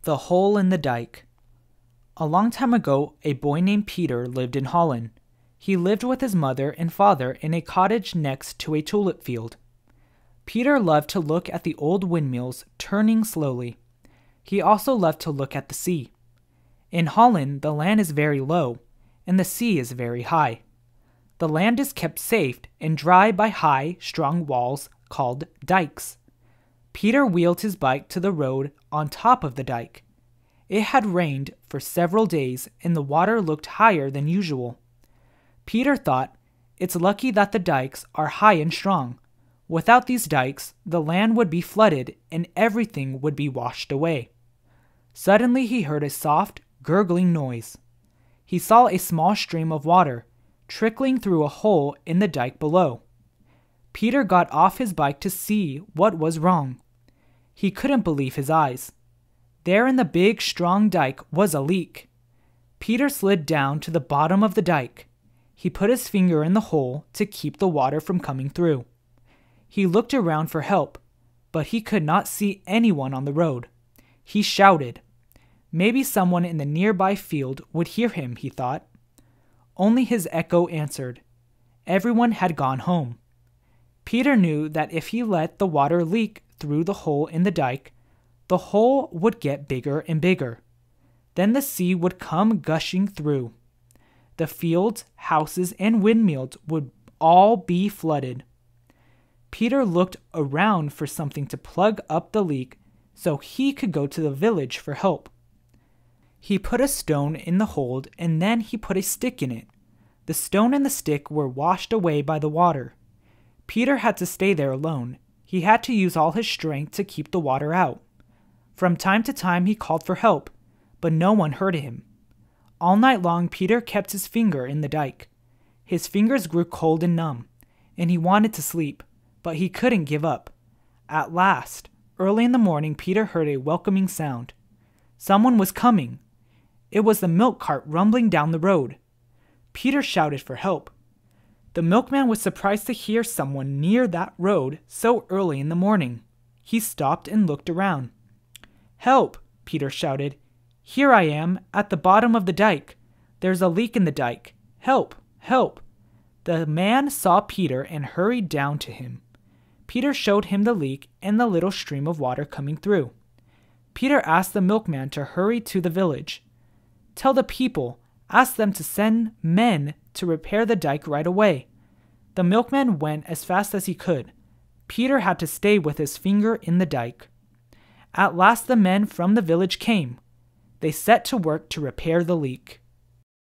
The Hole in the Dike. A long time ago, a boy named Peter lived in Holland. He lived with his mother and father in a cottage next to a tulip field. Peter loved to look at the old windmills turning slowly. He also loved to look at the sea. In Holland, the land is very low, and the sea is very high. The land is kept safe and dry by high, strong walls called dikes. Peter wheeled his bike to the road on top of the dike. It had rained for several days and the water looked higher than usual. Peter thought, it's lucky that the dikes are high and strong. Without these dikes, the land would be flooded and everything would be washed away. Suddenly he heard a soft, gurgling noise. He saw a small stream of water trickling through a hole in the dike below. Peter got off his bike to see what was wrong. He couldn't believe his eyes. There in the big, strong dike was a leak. Peter slid down to the bottom of the dike. He put his finger in the hole to keep the water from coming through. He looked around for help, but he could not see anyone on the road. He shouted. Maybe someone in the nearby field would hear him, he thought. Only his echo answered. Everyone had gone home. Peter knew that if he let the water leak through the hole in the dike, the hole would get bigger and bigger. Then the sea would come gushing through. The fields, houses, and windmills would all be flooded. Peter looked around for something to plug up the leak so he could go to the village for help. He put a stone in the hole and then he put a stick in it. The stone and the stick were washed away by the water. Peter had to stay there alone. He had to use all his strength to keep the water out. From time to time he called for help, but no one heard him. All night long Peter kept his finger in the dike. His fingers grew cold and numb, and he wanted to sleep, but he couldn't give up. At last, early in the morning, Peter heard a welcoming sound. Someone was coming. It was the milk cart rumbling down the road. Peter shouted for help. The milkman was surprised to hear someone near that road so early in the morning. He stopped and looked around. "Help!" Peter shouted. "Here I am, at the bottom of the dike. There's a leak in the dike. Help! Help!" The man saw Peter and hurried down to him. Peter showed him the leak and the little stream of water coming through. Peter asked the milkman to hurry to the village. "Tell the people, ask them to send men to repair the dike right away." The milkman went as fast as he could. Peter had to stay with his finger in the dike. At last the men from the village came. They set to work to repair the leak.